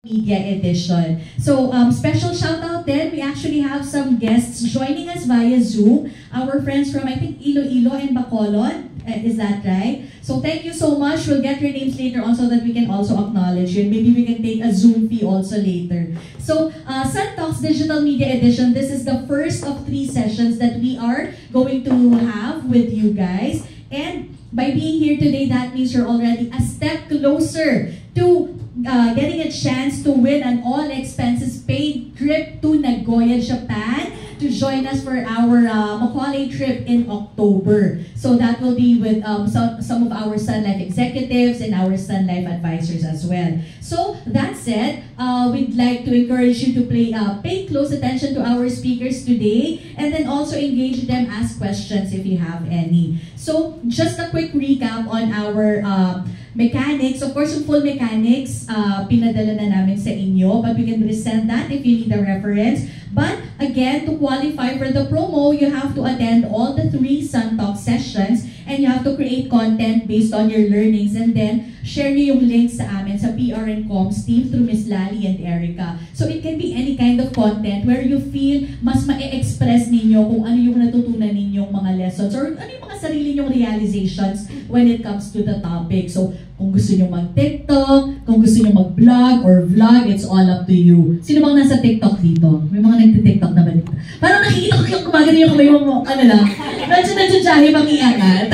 Media Edition. So, special shout out then. We actually have some guests joining us via Zoom. Our friends from, I think, Iloilo and Bacolod. Is that right? So, thank you so much. We'll get your names later on so that we can also acknowledge you. And maybe we can take a Zoom fee also later. So, Sun Talks Digital Media Edition, this is the first of 3 sessions that we are going to have with you guys. And by being here today, that means you're already a step closer to getting a chance to win an all-expenses paid trip to Nagoya, Japan to join us for our Macaulay trip in October. So that will be with some of our Sun Life executives and our Sun Life advisors as well. So that said, we'd like to encourage you to pay close attention to our speakers today and then also engage them, ask questions if you have any. So just a quick recap on our mechanics. Of course, yung full mechanics, pinadala na namin sa inyo, but we can resend that if you need a reference. But again, to qualify for the promo, you have to attend all the 3 Sun Talk sessions and you have to create content based on your learnings and then share nyo yung links sa amin sa PR and Comms team through Miss Lali and Erica. So it can be any kind of content where you feel mas ma-express ninyo kung ano yung natutunan ninyong mga lessons or ano yung mga sarili nyong realizations when it comes to the topic. So kung gusto nyo mag-TikTok, kung gusto nyo mag-vlog or vlog, it's all up to you. Sino bang nasa TikTok dito? May mga nagti-TikTok na ba dito? Parang nakikita ko yung kumagano yung kamay mo, ano lang, medyo jahe pang iangat.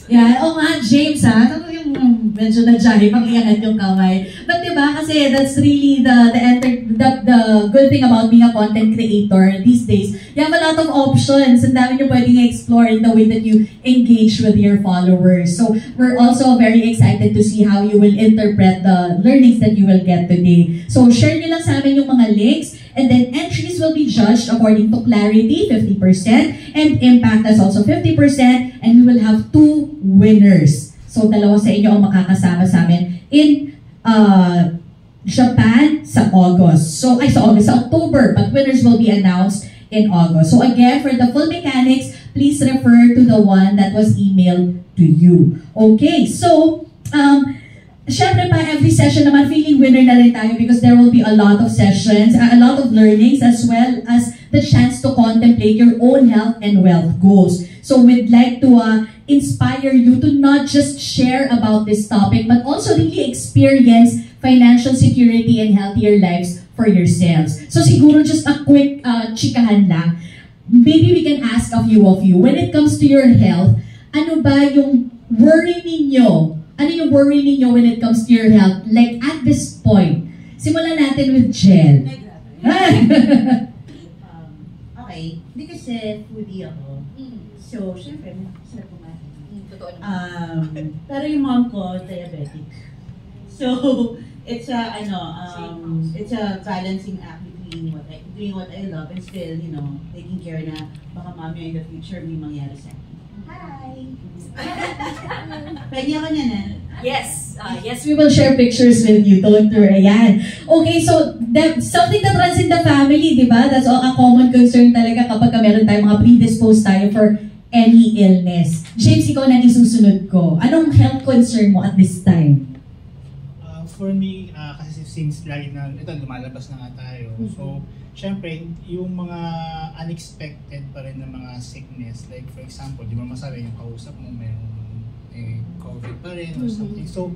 Yeah, oo nga, James ha, yung medyo na-jahe pang iangat yung kamay. But diba, kasi that's really the good thing about being a content creator these days. You have a lot of options, and dami nyo pwedeng explore in the way that you engage with your followers. So we're also very excited to see how you will interpret the learnings that you will get today. So share nyo lang sa amin yung mga links, and then entries will be judged according to clarity, 50%, and impact as also 50%, and we will have 2 winners. So dalawa sa inyo ang makakasama sa amin in Japan sa August. So, sa October, but winners will be announced in August. So again, for the full mechanics, please refer to the one that was emailed to you. Okay, so, syempre pa, every session naman, feeling winner na rin tayo because there will be a lot of sessions, a lot of learnings, as well as the chance to contemplate your own health and wealth goals. So we'd like to inspire you to not just share about this topic, but also really experience financial security and healthier lives for yourselves. So siguro just a quick chikahan lang. Maybe we can ask a few of you, when it comes to your health, ano ba yung worry ninyo? Ano yung worry ninyo when it comes to your health? Like at this point, simulan natin with Jel. Okay, hindi kasi foodie ako. So, syempre, masarap kumain. Pero yung mom ko, diabetic. So, it's a balancing act between doing what I love and still, taking care na baka mamaya in the future may mangyari sa akin. Hi! Pwede ako niya na? Yes, yes, we will share pictures with you. Don't worry. Ayan. Okay, so something that runs in the family, di ba? That's all a common concern talaga kapag meron tayong mga predisposed tayo for any illness. James, ikaw na isusunod ko. Anong health concern mo at this time? For me, kasi since lagi na, ito, lumalabas na nga tayo. So, syempre, yung mga unexpected pa rin na mga sickness, like for example, di ba masabi yung kausap mo, mayroong COVID pa rin or something. So,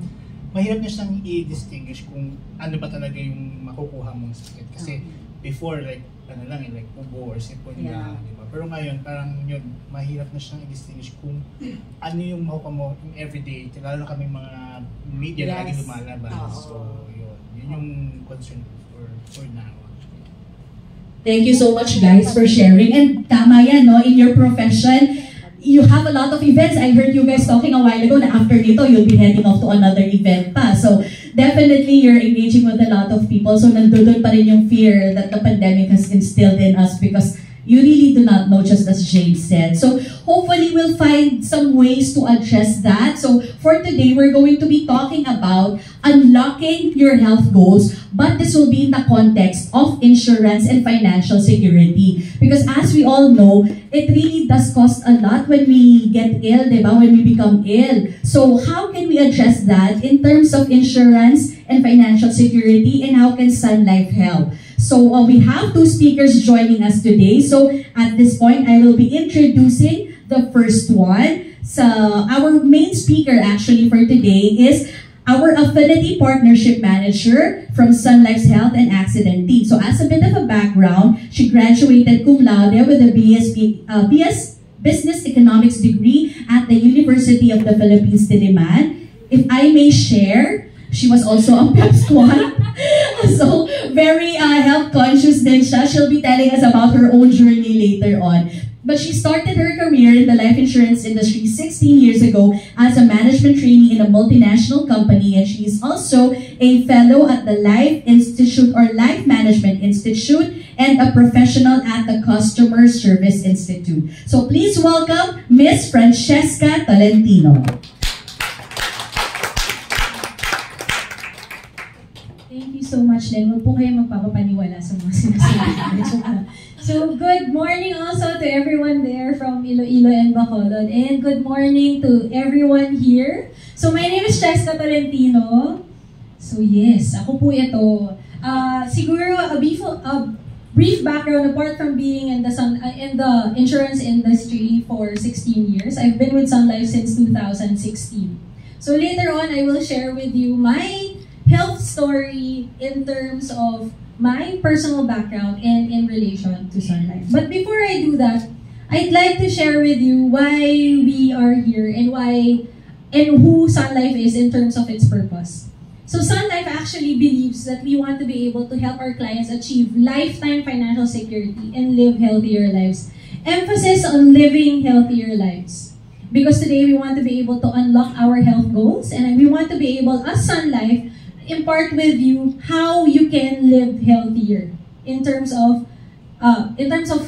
mahirap na siyang i-distinguish kung ano ba talaga yung makukuha mong sakit. Kasi before, like, like ubo or sipon lang, di ba? Pero ngayon, parang yun, mahirap na siyang i-distinguish kung ano yung makukuha mo yung everyday. Lalo kami mga media na laging lumalabas. So, yun yung concern for now. Thank you so much, guys, for sharing. And tama yan, no? In your profession, you have a lot of events. I heard you guys talking a while ago na after nito, you'll be heading off to another event pa. So, definitely, you're engaging with a lot of people. So, nandun pa rin yung fear that the pandemic has instilled in us because You really do not know, just as James said. So hopefully we'll find some ways to address that. So for today, we're going to be talking about unlocking your health goals, but this will be in the context of insurance and financial security. Because as we all know, it really does cost a lot when we get ill, diba? When we become ill. So how can we address that in terms of insurance and financial security, and how can Sun Life help? So we have two speakers joining us today. So at this point, I will be introducing the first one. So our main speaker actually for today is our Affinity Partnership Manager from Sun Life's Health and Accident Team. So as a bit of a background, she graduated cum laude with a BS Business Economics degree at the University of the Philippines, Diliman. If I may share, she was also a pep squad. So, very health conscious din siya. She'll be telling us about her own journey later on. But she started her career in the life insurance industry 16 years ago as a management trainee in a multinational company, and she is also a fellow at the Life Institute or Life Management Institute and a professional at the Customer Service Institute. So please welcome Miss Francesca Tolentino. Thank you so much, Len. Huwag po kayo magpapapaniwala sa mga sinasabi. So, good morning also to everyone there from Iloilo and Bacolod. And good morning to everyone here. So, my name is Francesca Tolentino. So, yes, ako po ito. Siguro, a brief background apart from being in the insurance industry for 16 years. I've been with Sun Life since 2016. So, later on, I will share with you my health story in terms of my personal background and in relation to Sun Life. But before I do that, I'd like to share with you why we are here and who Sun Life is in terms of its purpose. So Sun Life actually believes that we want to be able to help our clients achieve lifetime financial security and live healthier lives. Emphasis on living healthier lives. Because today we want to be able to unlock our health goals, and we want to be able, as Sun Life, impart with you how you can live healthier in terms of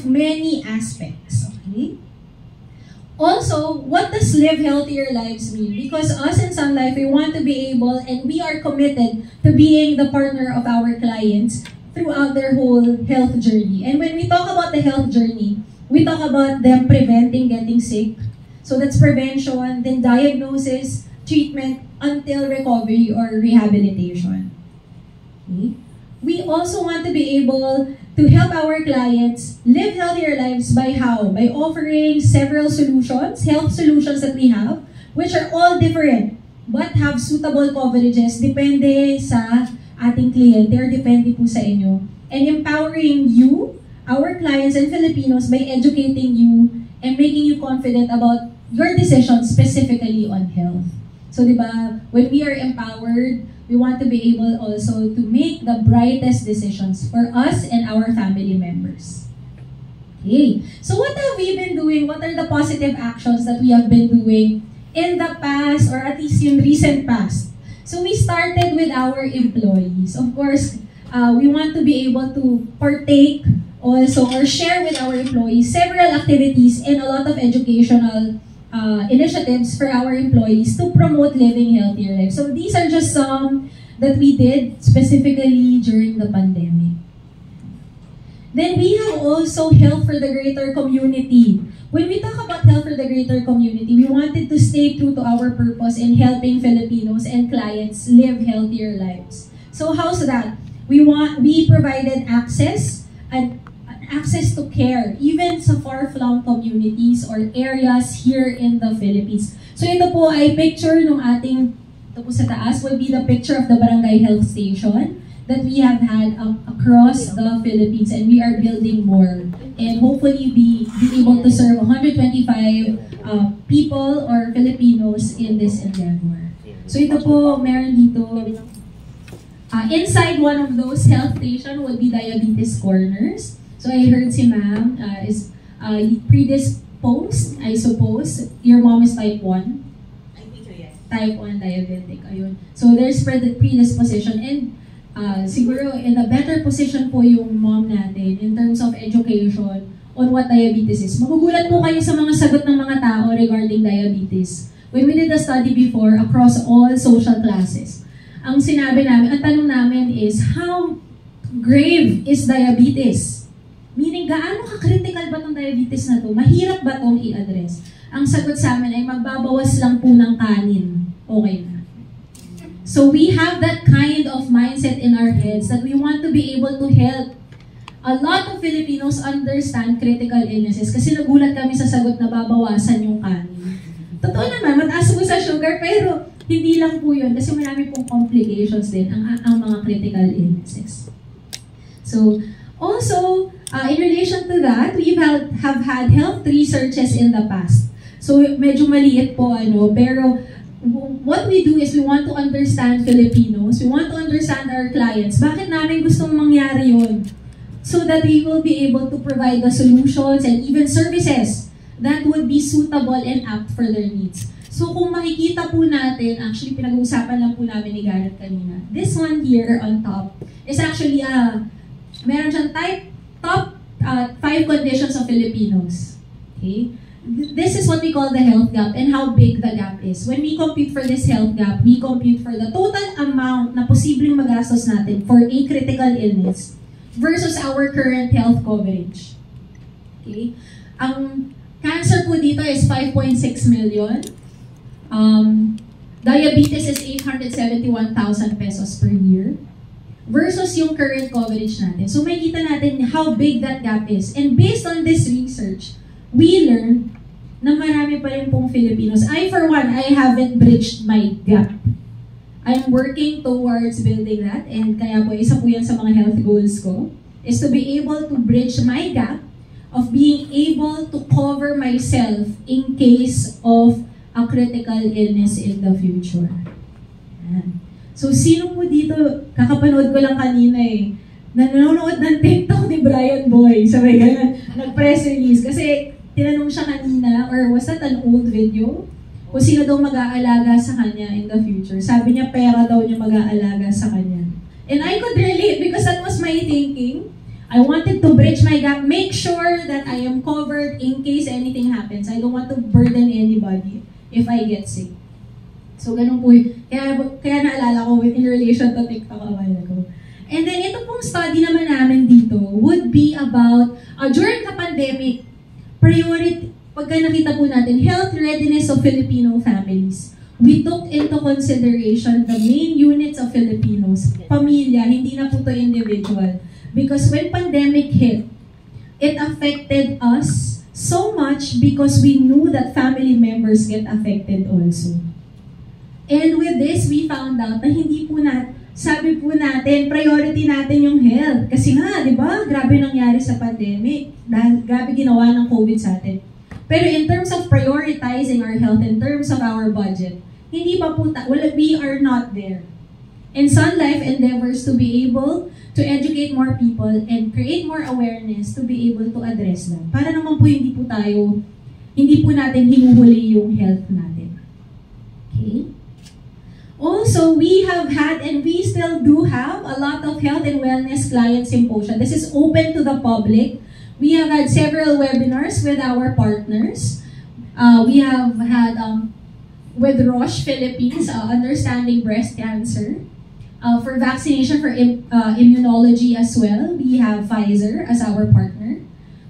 many aspects. Okay. Also, what does live healthier lives mean? Because us in Sun Life, we want to be able, and we are committed to being the partner of our clients throughout their whole health journey. And when we talk about the health journey, we talk about them preventing getting sick. So that's prevention, then diagnosis, treatment, until recovery or rehabilitation. Okay. We also want to be able to help our clients live healthier lives by how? By offering several solutions, health solutions that we have, which are all different, but have suitable coverages depende sa ating kliyente or depende po sa inyo. And empowering you, our clients and Filipinos, by educating you and making you confident about your decisions specifically on health. So, diba, when we are empowered, we want to be able also to make the brightest decisions for us and our family members. Okay. So, what have we been doing? What are the positive actions that we have been doing in the past, or at least in recent past? So, we started with our employees. Of course, we want to be able to partake also or share with our employees several activities and a lot of educational initiatives for our employees to promote living healthier lives. So these are just some that we did specifically during the pandemic. Then we have also Health for the Greater Community. When we talk about Health for the Greater Community, we wanted to stay true to our purpose in helping Filipinos and clients live healthier lives. So how's that? We provided access to care, even sa far-flung communities or areas here in the Philippines. So ito po ay picture nung ito po sa taas will be the picture of the barangay health station that we have had across the Philippines, and we are building more. And hopefully be able to serve 125 people or Filipinos in this endeavor. So ito po, meron dito, inside one of those health station will be diabetes corners. So I heard si ma'am is predisposed, I suppose. Your mom is type 1? I think so, yes. Type 1 diabetic, ayun. So there's predisposition, and siguro in a better position po yung mom natin in terms of education on what diabetes is. Magugulat po kayo sa mga sagot ng mga tao regarding diabetes. When we did a study before across all social classes, ang sinabi namin, ang tanong namin is, how grave is diabetes? Meaning, gaano ka-critical ba itong diabetes na to? Mahirap ba itong i-address? Ang sagot sa amin ay magbabawas lang po ng kanin. Okay na. So we have that kind of mindset in our heads that we want to be able to help. A lot of Filipinos understand critical illnesses kasi nagulat kami sa sagot na babawasan yung kanin. Totoo naman, mataas po sa sugar, pero hindi lang po yun kasi marami pong complications din ang mga critical illnesses. So, also, in relation to that, we have had health researches in the past. So, medyo maliit po, pero what we do is we want to understand Filipinos, we want to understand our clients. Bakit namin gustong mangyari yun? So that we will be able to provide the solutions and even services that would be suitable and apt for their needs. So kung makikita po natin, actually pinag-uusapan lang po namin ni Garret kanina. This one here on top is actually, meron siyang top 5 conditions of Filipinos. Okay? This is what we call the health gap and how big the gap is. When we compute for this health gap, we compute for the total amount na posibleng magastos natin for a critical illness versus our current health coverage. Okay? Ang cancer po dito is 5.6 million. Diabetes is 871,000 pesos per year versus yung current coverage natin. So makikita natin how big that gap is. And based on this research, we learned na marami pa rin pong Filipinos. For one, I haven't bridged my gap. I'm working towards building that, and kaya po, isa po yan sa mga health goals ko, is to be able to bridge my gap of being able to cover myself in case of a critical illness in the future. Yan. So, sino po dito, kakapanood ko lang kanina nanonood ng TikTok ni Brian Boy. Sabi ganun, nag-press release. Kasi, tinanong siya kanina, or was that an old video? Kung sino daw mag-aalaga sa kanya in the future. Sabi niya, pera daw niya mag-aalaga sa kanya. And I could relate because that was my thinking. I wanted to bridge my gap, make sure that I am covered in case anything happens. I don't want to burden anybody if I get sick. So, ganun po. Kaya naalala ko in relation to TikTok a while ago. And then, ito pong study naman namin dito would be about, during the pandemic, pagka nakita po natin, health readiness of Filipino families. We took into consideration the main units of Filipinos, pamilya, hindi na po to individual. Because when pandemic hit, it affected us so much because we knew that family members get affected also. And with this, we found out na hindi po sabi po natin, priority natin yung health. Kasi nga, di ba, grabe nangyari sa pandemic. Dahil grabe ginawa ng COVID sa atin. Pero in terms of prioritizing our health, in terms of our budget, hindi pa po, we are not there. And Sun Life endeavors to be able to educate more people and create more awareness to be able to address that. Para naman po hindi po natin hinuhuli yung health natin. Okay? Also, we have had and we still do have a lot of health and wellness client symposia. This is open to the public. We have had several webinars with our partners. We have had with Roche Philippines, Understanding Breast Cancer. For vaccination for immunology as well, we have Pfizer as our partner.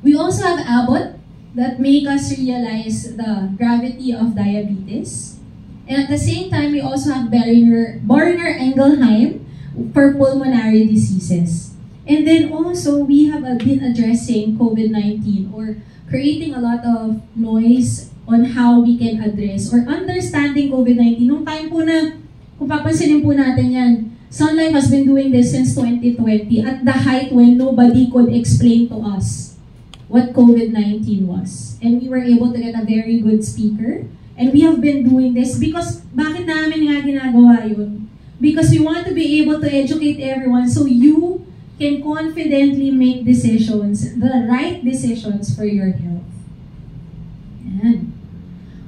We also have Abbott that make us realize the gravity of diabetes. And at the same time, we also have Boehringer Ingelheim for pulmonary diseases. And then also, we have been addressing COVID-19 or creating a lot of noise on how we can address or understanding COVID-19. Nung time po na, kung papansinin po natin yan, Sun Life has been doing this since 2020 at the height when nobody could explain to us what COVID-19 was. And we were able to get a very good speaker. And we have been doing this because, bakit namin nga ginagawa yun? Because we want to be able to educate everyone so you can confidently make decisions, the right decisions for your health. Yan.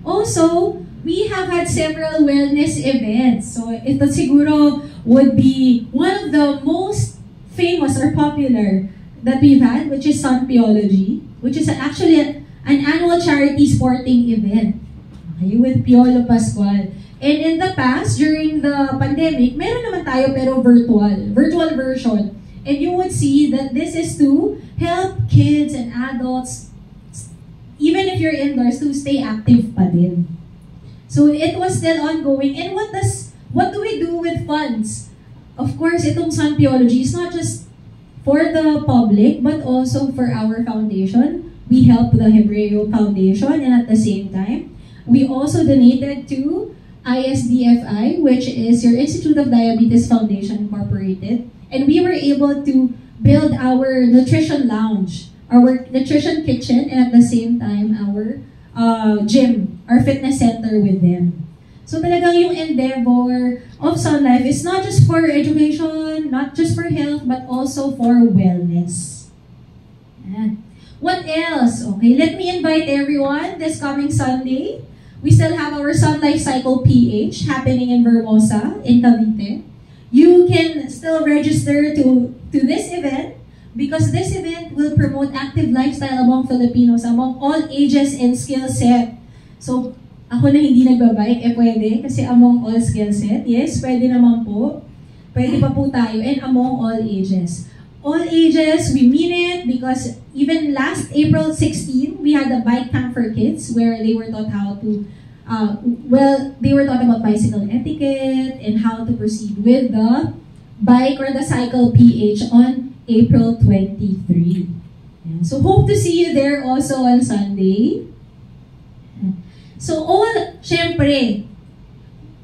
Also, we have had several wellness events. So, ito siguro would be one of the most famous or popular that we've had, which is Sunpiology, which is actually an annual charity sporting event. Okay, with Piolo Pascual. And in the past, during the pandemic, meron naman tayo pero virtual version. And you would see that this is to help kids and adults, even if you're indoors, to stay active pa din. So it was still ongoing. And what do we do with funds? Of course, itong Sunpiology is not just for the public, but also for our foundation. We help the Hebreo Foundation, and at the same time, we also donated to ISDFI, which is your Institute of Diabetes Foundation Incorporated. And we were able to build our nutrition lounge, our nutrition kitchen, and at the same time, our gym, our fitness center with them. So talagang yung endeavor of Sun Life is not just for education, not just for health, but also for wellness. Ayan. What else? Okay, let me invite everyone this coming Sunday. We still have our Sun Life Cycle PH happening in Vermosa, in Cavite. You can still register to this event because this event will promote active lifestyle among Filipinos, among all ages and skill set. So, ako na hindi nagbabike, pwede, kasi among all skill set. Yes, pwede naman po. Pwede pa po tayo, and among all ages. All ages, we mean it because even last April 16, we had a bike camp for kids where they were taught how to they were taught about bicycle etiquette and how to proceed with the bike or the cycle PH on April 23. Yeah. So hope to see you there also on Sunday. So syempre,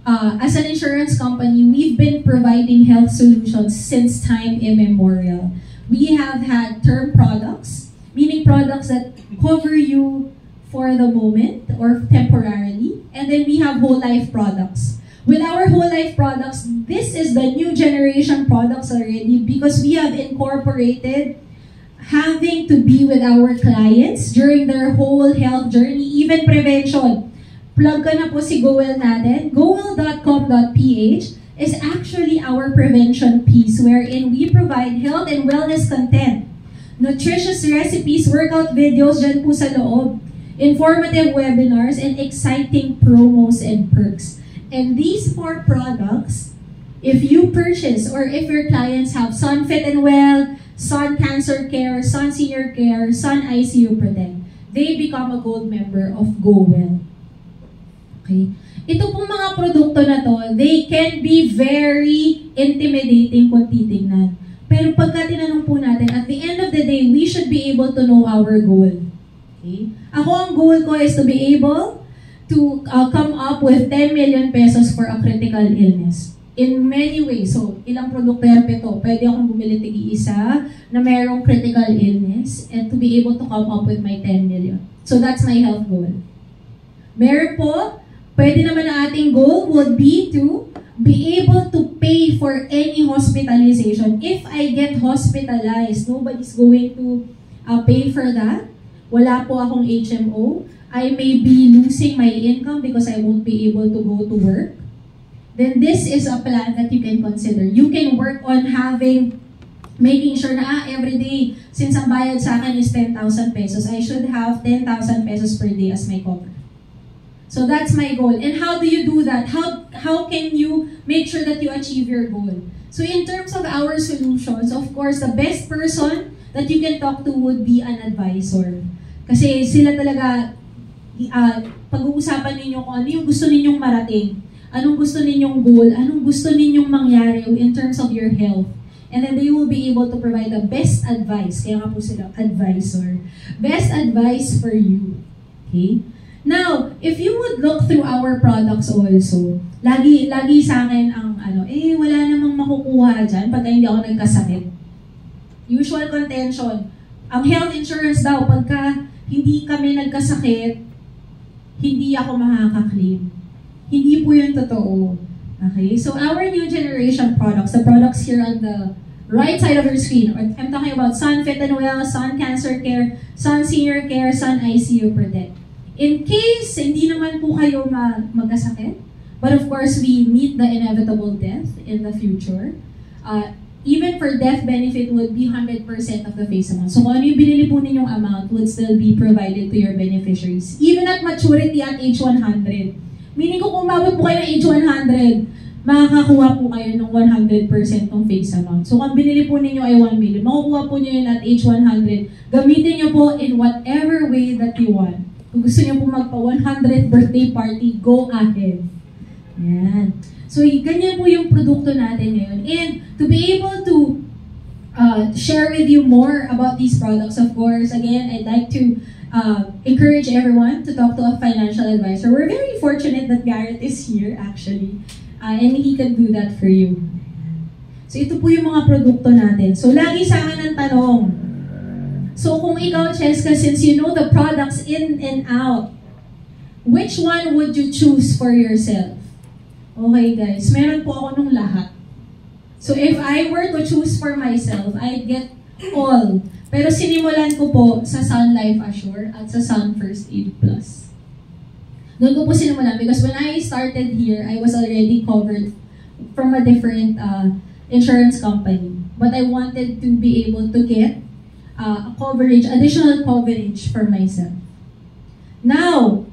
as an insurance company, we've been providing health solutions since time immemorial. We have had term products, meaning products that cover you for the moment or temporarily. And then we have whole life products. With our whole life products, this is the new generation products already because we have incorporated having to be with our clients during their whole health journey, even prevention. Plug ka na po si Goel natin. Goel.com.ph is actually our prevention piece wherein we provide health and wellness content. Nutritious recipes, workout videos dyan po sa loob. Informative webinars, and exciting promos and perks. And these 4 products, if you purchase or if your clients have Sun Fit and Well, Sun Cancer Care, Sun Senior Care, Sun ICU Protect, they become a gold member of Go Well. Okay? Ito pong mga produkto na to, they can be very intimidating kung titingnan. Pero pagka tinanong po natin, at the end of the day, we should be able to know our goal. Okay? Ako, ang goal ko is to be able to come up with 10 million pesos for a critical illness. In many ways. So, ilang produkto yan ito? Pwede akong bumili tig-isa na merong critical illness and to be able to come up with my 10 million. So, that's my health goal. Meron po, pwede naman na ating goal would be to be able to pay for any hospitalization. If I get hospitalized, nobody's going to pay for that. Wala po akong HMO. I may be losing my income because I won't be able to go to work. Then this is a plan that you can consider. You can work on making sure na every day, since ang bayad sa akin is 10,000 pesos, I should have 10,000 pesos per day as my cover. So that's my goal. And how do you do that? How can you make sure that you achieve your goal? So in terms of our solutions, of course, the best person that you can talk to would be an advisor. Kasi sila talaga, pag-uusapan ninyo kung ano yung gusto ninyong marating, anong gusto ninyong goal, anong gusto ninyong mangyari in terms of your health. And then they will be able to provide the best advice. Kaya nga po sila, advisor. Best advice for you. Okay? Now, if you would look through our products also, lagi sa akin ang wala namang makukuha dyan pagka hindi ako nagkasakit. Usual contention, ang health insurance daw, pagka hindi kami nagkasakit, hindi ako makaka-claim. Hindi po yun totoo. Okay? So our new generation products, the products here on the right side of your screen, I'm talking about Sun Fit and Well, Sun Cancer Care, Sun Senior Care, Sun ICU Protect. In case hindi naman po kayo magkasakit, but of course we meet the inevitable death in the future, even for death benefit would be 100% of the face amount. So kung ano yung binili po ninyong amount would still be provided to your beneficiaries. Even at maturity at age 100. Meaning kung umabot po kayo ng age 100, makakakuha po kayo ng 100% ng face amount. So kung binili po ninyo ay 1 million, makukuha po niyo yun at age 100. Gamitin niyo po in whatever way that you want. Kung gusto niyo po magpa 100th birthday party, go ahead. Yan. So, ganyan po yung produkto natin ngayon. And to be able to share with you more about these products, of course, again, I'd like to encourage everyone to talk to a financial advisor. We're very fortunate that Garret is here, actually. And he can do that for you. So, ito po yung mga produkto natin. So, lagi sa akin ang tanong. So, kung ikaw, Francesca, since you know the products in and out, which one would you choose for yourself? Okay guys, meron po ako nung lahat. So if I were to choose for myself, I'd get all. Pero sinimulan ko po sa Sun Life Assure at sa Sun First Aid Plus. Doon ko po sinimulan because when I started here, I was already covered from a different insurance company. But I wanted to be able to get additional coverage for myself. Now,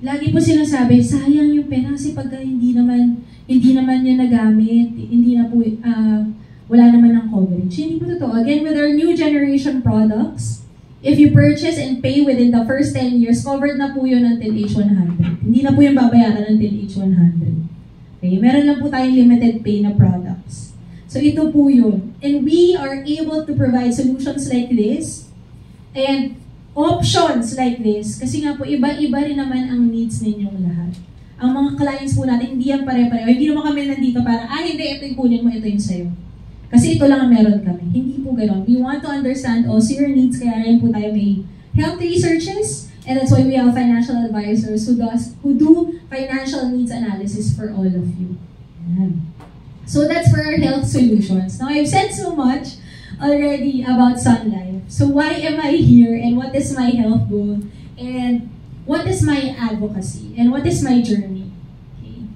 lagi po sinasabi, sayang yung pera kasi pagka hindi naman yun nagamit, hindi na po, wala naman ng coverage. Hindi po totoo. Again, with our new generation products, if you purchase and pay within the first 10 years, covered na po yun until age 100. Hindi na po yung babayaran until age 100. Okay? Meron lang po tayong limited pay na products. So ito po yun. And we are able to provide solutions like this. And options like this, kasi nga po, iba-iba rin naman ang needs ninyong lahat. Ang mga clients po natin, hindi yan pare-pareho. Hindi naman kami nandito para, hindi, ito yung kunin mo, ito yung sa'yo. Kasi ito lang ang meron kami. Hindi po gano'n. We want to understand also your needs, kaya rin po tayo may health researches, and that's why we have financial advisors who do financial needs analysis for all of you. Yan. So that's for our health solutions. Now, I've said so much already about Sun Life. So why am I here and what is my health goal and what is my advocacy and what is my journey? Okay.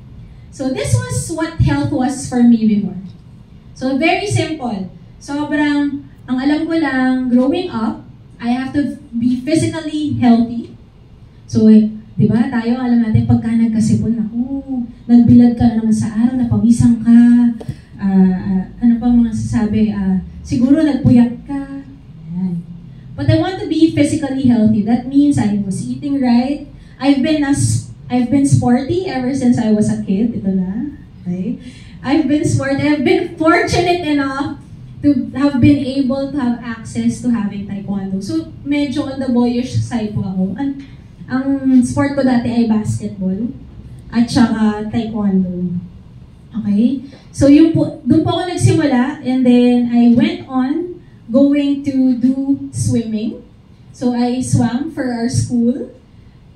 So this was what health was for me before. So very simple. Sobrang, ang alam ko lang, growing up, I have to be physically healthy. So, di ba, tayo alam natin pagka nagkasipon ako, nagbilad ka na naman sa araw, napawisan ka, ano pa mga sasabi, siguro nagpuyat ka. Ayan. But I want to be physically healthy. That means I was eating right. I've been sporty ever since I was a kid. Ito na. Okay? I've been sporty. I've been fortunate enough to have been able to have access to having taekwondo. So, medyo on the boyish side po ako. Ang sport ko dati ay basketball at saka taekwondo. Okay? So, doon po ako nagsimula, and then I went on going to do swimming. So, I swam for our school.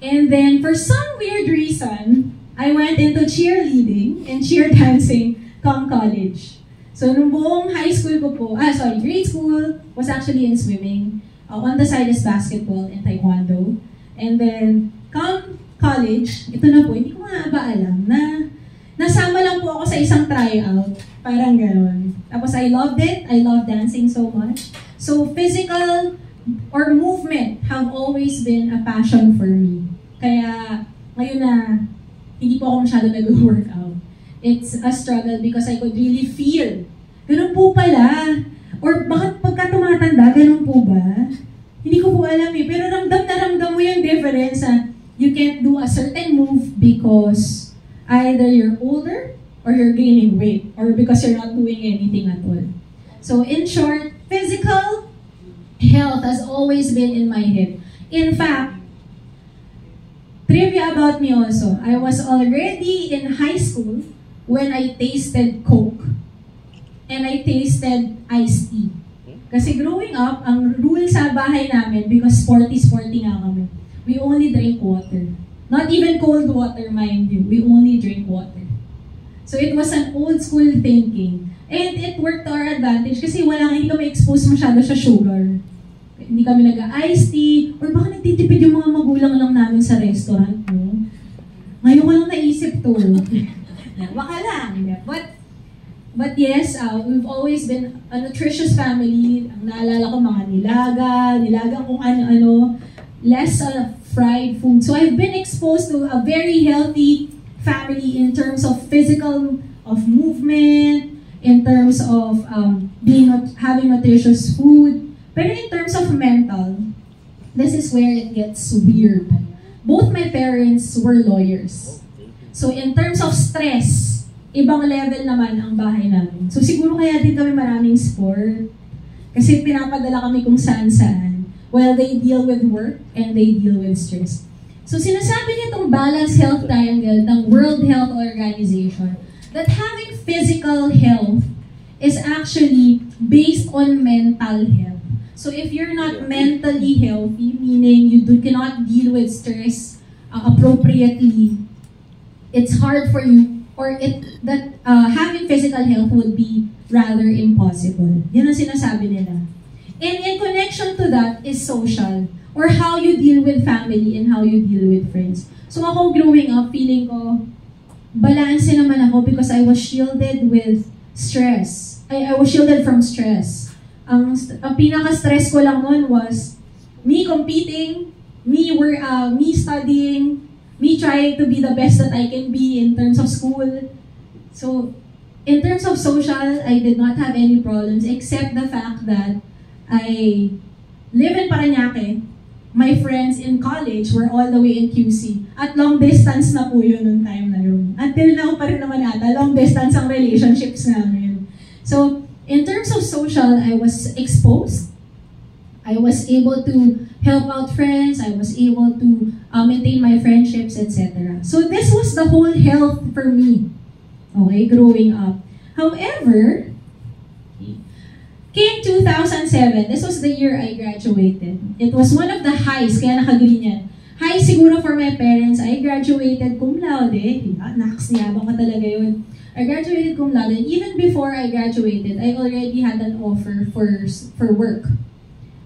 And then, for some weird reason, I went into cheerleading and cheer dancing come college. So, nung buong high school ko po, grade school was actually in swimming. On the side is basketball and taekwondo. And then, come college, ito na po, hindi ko nga ba alam na nasama lang po ako sa isang tryout. Parang gano'n. Tapos I loved it. I love dancing so much. So physical or movement have always been a passion for me. Kaya ngayon na hindi po ako masyado nag-workout. It's a struggle because I could really feel. Ganun po pala. Or bakit pagka tumatanda, ganun po ba? Hindi ko po alam eh. Pero ramdam na ramdam mo yung difference. You can't do a certain move because either you're older or you're gaining weight or because you're not doing anything at all. So in short, physical health has always been in my head. In fact, trivia about me also, I was already in high school when I tasted Coke and I tasted iced tea. Kasi growing up, ang rule sa bahay namin, because sporty nga kami, we only drink water. Not even cold water, mind you. We only drink water. So it was an old school thinking. And it worked to our advantage kasi hindi kami exposed masyado sa sugar. Hindi kami nag-iced tea, or baka nagtitipid yung mga magulang lang namin sa restaurant. No? Ngayon ko lang naisip to. Baka lang. But But yes, we've always been a nutritious family. Ang naalala ko mga nilaga kung ano-ano, less fried food. So I've been exposed to a very healthy family in terms of of movement, in terms of having nutritious food. Pero in terms of mental, this is where it gets weird. Both my parents were lawyers. So in terms of stress, ibang level naman ang bahay namin. So siguro kaya din kami maraming sport. Kasi pinapadala kami kung saan-saan while they deal with work and they deal with stress. So sinasabi nitong balanced health triangle ng World Health Organization that having physical health is actually based on mental health. So if you're not mentally healthy, meaning you cannot deal with stress appropriately, it's hard for you, or having physical health would be rather impossible. Yan ang sinasabi nila. And in connection to that is social, or how you deal with family and how you deal with friends. So ako growing up, feeling ko, balanse naman ako because I was shielded with stress. I was shielded from stress. Ang pinaka-stress ko lang noon was me competing, me studying, me trying to be the best that I can be in terms of school. So, in terms of social, I did not have any problems except the fact that I live in Parañaque. My friends in college were all the way in QC. At long distance na po yun nung time na yun. Until now pa rin naman ata, long distance ang relationships namin. So, in terms of social, I was exposed. I was able to help out friends. I was able to maintain my friendships, etc. So this was the whole health for me, okay, growing up. However, came 2007. This was the year I graduated. It was one of the highs, kaya naka-green yan. High siguro for my parents. I graduated cum laude. Nakaksiyabang ka talaga yun. I graduated cum laude. And even before I graduated, I already had an offer for work,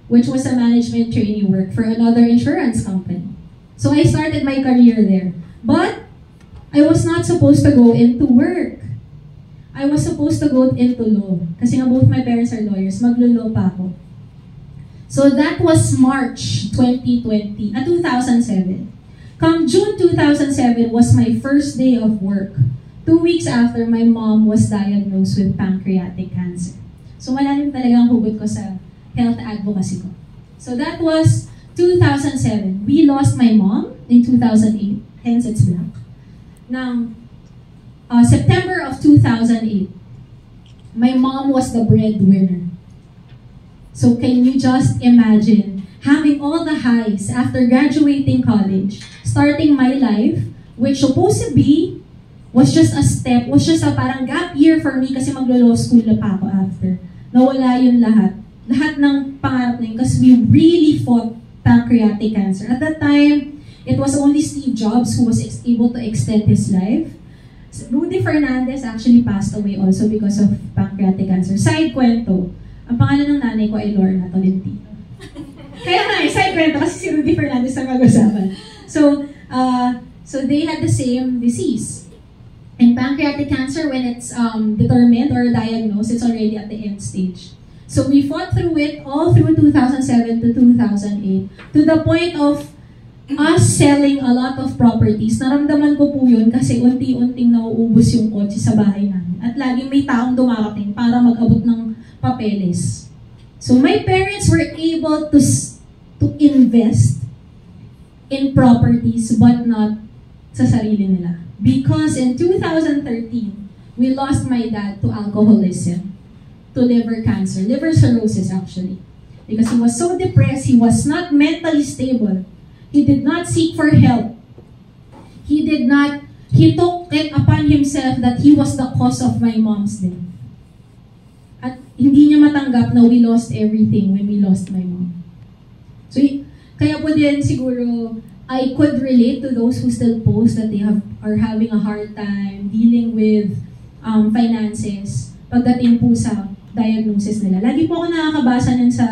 which was a management trainee work for another insurance company. So I started my career there. But I was not supposed to go into work. I was supposed to go into law. Kasi nga both my parents are lawyers. Maglo-law pa ako. So that was March 2007. Come June 2007 was my first day of work. 2 weeks after, my mom was diagnosed with pancreatic cancer. So malalim talaga ang hugot ko sa health advocacy ko. So that was 2007. We lost my mom in 2008, hence it's black. Now, September of 2008, my mom was the breadwinner. So can you just imagine having all the highs after graduating college, starting my life, which supposed to be was just a step, was just a parang gap year for me kasi maglo-law school na pa ako after. Nawala yun lahat. Lahat ng pangarap na yun kasi we really fought pancreatic cancer. At that time, it was only Steve Jobs who was able to extend his life. Rudy Fernandez actually passed away also because of pancreatic cancer. Side kwento, ang pangalan ng nanay ko ay Lorna Tolentino. Kaya nga, side kwento kasi si Rudy Fernandez ang mag-usapan. So they had the same disease. And pancreatic cancer, when it's determined or diagnosed, it's already at the end stage. So we fought through it all through 2007 to 2008 to the point of us selling a lot of properties. Naramdaman ko po yun kasi unti-unting nauubos yung kotse sa bahay namin. At laging may taong dumarating para mag-abot ng papeles. So my parents were able to invest in properties but not sa sarili nila. Because in 2013, we lost my dad to alcoholism, to liver cancer, liver cirrhosis actually. Because he was so depressed, he was not mentally stable. He did not seek for help. He took it upon himself that he was the cause of my mom's death. At hindi niya matanggap na we lost everything when we lost my mom. So, kaya po din siguro, I could relate to those who still post that they are having a hard time dealing with finances pagdating po sa diagnosis nila. Lagi po ako nakakabasa niyan sa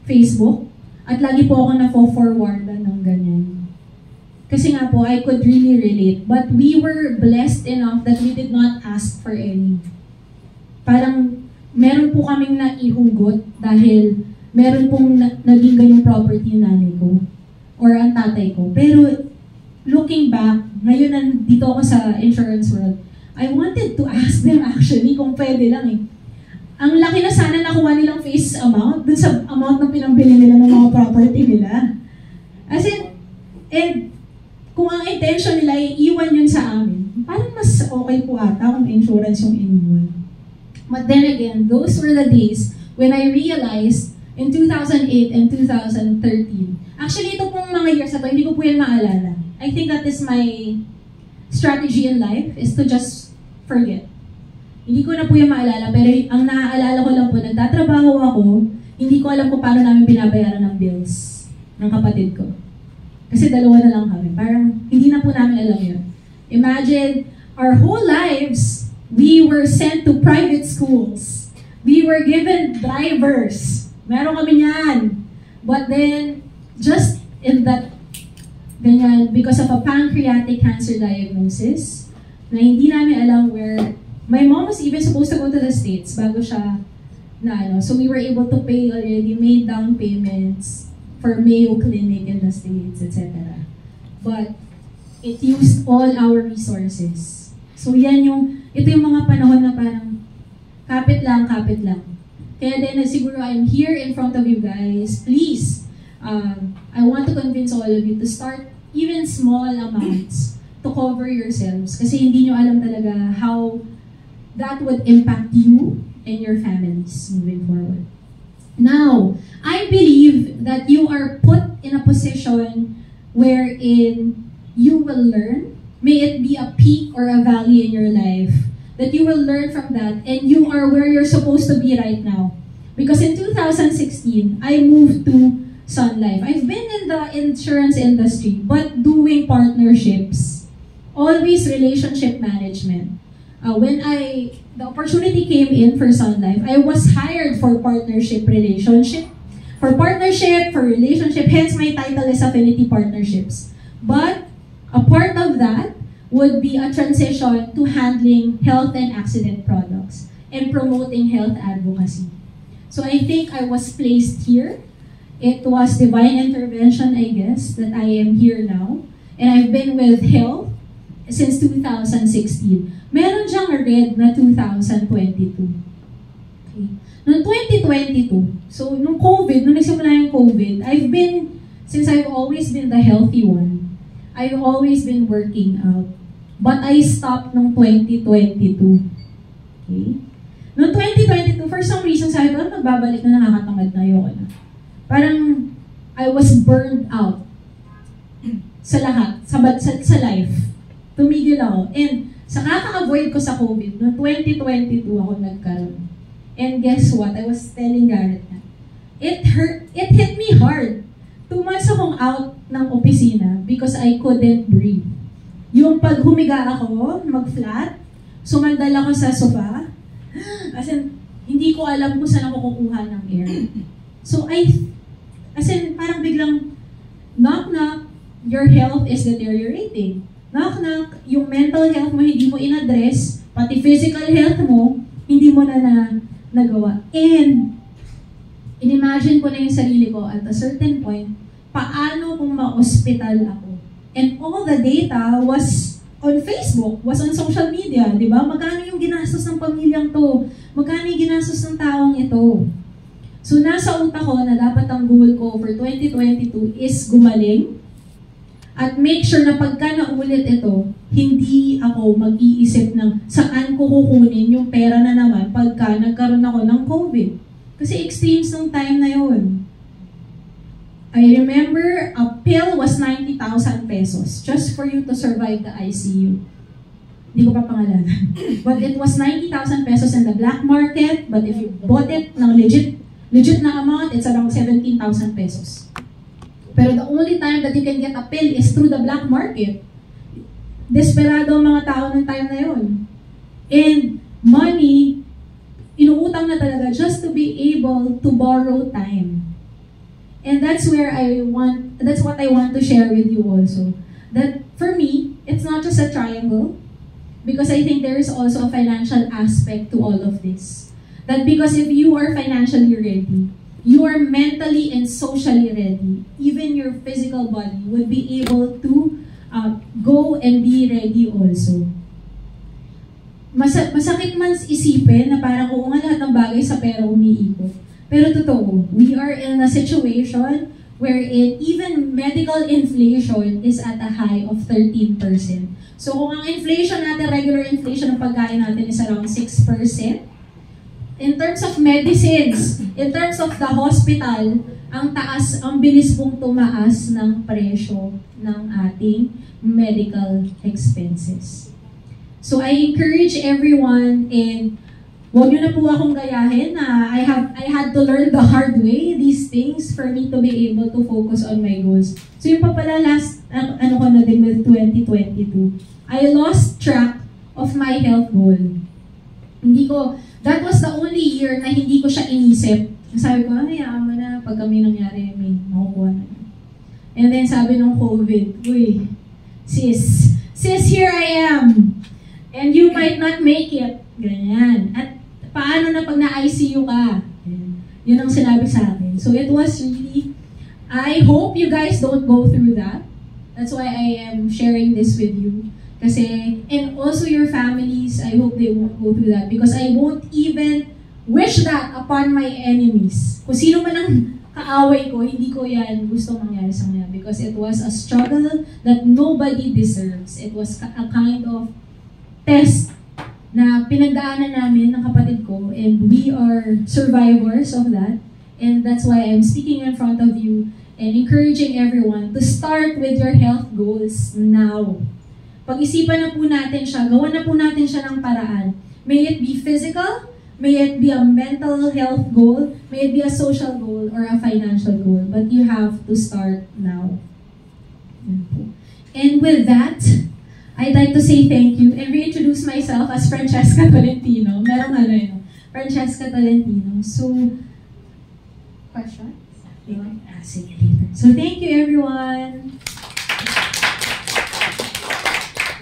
Facebook at lagi po ako na-forwardan ng ganyan. Kasi nga po, I could really relate. But we were blessed enough that we did not ask for any. parang meron po kaming naihugot dahil meron pong naging ganyang property yung nanay ko or ang tatay ko. Pero looking back, ngayon nandito ako sa insurance world, I wanted to ask them actually kung pwede lang eh. Ang laki na sana nakuha nilang face amount dun sa amount na pinambili nila ng mga property nila. As in, and kung ang intention nila ay iwan yun sa amin, parang mas okay po ata kung insurance yung iniwan. But then again, those were the days when I realized in 2008 and 2013. Actually, ito pong mga years na to, hindi ko po yan maalala. I think that is my strategy in life is to just forget. Hindi ko na po yung maalala, pero ang naaalala ko lang po, nagtatrabaho ako, hindi ko alam kung paano namin binabayaran ng bills ng kapatid ko. Kasi dalawa na lang kami. Parang hindi na po namin alam yun. Imagine, our whole lives, we were sent to private schools. We were given drivers. Meron kami niyan. But then, just in that, ganyan, because of a pancreatic cancer diagnosis, na hindi namin alam where, my mom was even supposed to go to the States bago siya na ano. So we were able to pay already, made down payments for Mayo Clinic in the States, etc. But it used all our resources. So yan ito yung mga panahon na parang kapit lang. Kaya din siguro I'm here in front of you guys. Please, I want to convince all of you to start even small amounts to cover yourselves. Kasi hindi nyo alam talaga how that would impact you and your families moving forward. Now, I believe that you are put in a position wherein you will learn, may it be a peak or a valley in your life, that you will learn from that and you are where you're supposed to be right now. Because in 2016, I moved to Sun Life. I've been in the insurance industry, but doing partnerships, always relationship management. When the opportunity came in for Sun Life, I was hired for partnership, for relationship, hence my title is Affinity Partnerships. But a part of that would be a transition to handling health and accident products and promoting health advocacy. So I think I was placed here. It was divine intervention, I guess, that I am here now. And I've been with health since 2016. Meron siyang red na 2022. Okay. Noong 2022, so nung nagsimula yung COVID, since I've always been the healthy one, I've always been working out. But I stopped noong 2022. Okay? Noong 2022, for some reason, sabi ko, magbabalik na nakakatamad na yun. Parang, I was burned out sa lahat, sa life. Tumigil ako. And, sa kaka-avoid ko sa COVID, noong 2022 ako nagkaroon. And guess what? I was telling Garret na, it hit me hard. 2 months akong out ng opisina because I couldn't breathe. Yung pag humiga ako, mag-flat, sumandal ako sa sofa, as in, hindi ko alam kung saan ako kukuha ng air. So parang biglang, knock-knock, your health is deteriorating. Knock-knock, yung mental health mo hindi mo in-address, pati physical health mo, hindi mo na nagawa. And, inimagine ko na yung sarili ko at a certain point, paano kung ma-hospital ako? And all the data was on Facebook, was on social media, di ba? Magkano yung ginastos ng pamilyang to? Magkano yung ginastos ng taong ito? So, nasa utak ko na dapat ang goal ko for 2022 is gumaling at make sure na pagka naulit ito, hindi ako mag-iisip ng saan ko kukunin yung pera na naman pagka nagkaroon ako ng COVID. Kasi extremes ng time na yun. I remember a pill was 90,000 pesos just for you to survive the ICU. Hindi ko pa pangalanan. But it was 90,000 pesos in the black market, but if you bought it ng legit na amount, it's around 17,000 pesos. Pero the only time that you can get a pill is through the black market. Desperado ang mga tao ng time na yun. And money, inuutang na talaga just to be able to borrow time. And that's what I want to share with you also. That for me, it's not just a triangle. because I think there is also a financial aspect to all of this. That because if you are financially ready, you are mentally and socially ready, even your physical body would be able to go and be ready also. Masakit man isipin na parang oo nga lahat ng bagay sa pera umiikot. Pero totoo, we are in a situation wherein even medical inflation is at a high of 13%. So kung ang inflation natin, regular inflation ng pagkain natin is around 6%, in terms of medicines, in terms of the hospital, ang bilis pong tumaas ng presyo ng ating medical expenses. So I encourage everyone, and huwag nyo na po akong gayahin na I had to learn the hard way these things for me to be able to focus on my goals. So yung pa pala last, ko na din with 2022, I lost track of my health goal. That was the only year na hindi ko siya inisip. Sabi ko, hayaan mo na, pag kami nangyari, may makukuha na. And then sabi ng COVID, uy, sis, here I am. And you might not make it. Ganyan. At paano na pag na-ICU ka? Yun ang sinabi sa akin. So it was really, I hope you guys don't go through that. That's why I am sharing this with you. Kasi, and also your families, I hope they won't go through that. Because I won't even wish that upon my enemies. Kung sino man ang kaaway ko, hindi ko yan gusto mangyari sa kanya. Because it was a struggle that nobody deserves. It was a kind of test na pinagdaanan namin ng kapatid ko, and we are survivors of that. And that's why I'm speaking in front of you and encouraging everyone to start with your health goals now. Pag-isipan na po natin siya, gawan na po natin siya ng paraan. May it be physical, may it be a mental health goal, may it be a social goal, or a financial goal. But you have to start now. And with that, I'd like to say thank you and reintroduce myself as Francesca Tolentino. Merong yun, Francesca Tolentino. So, question? Sige later. So, thank you everyone.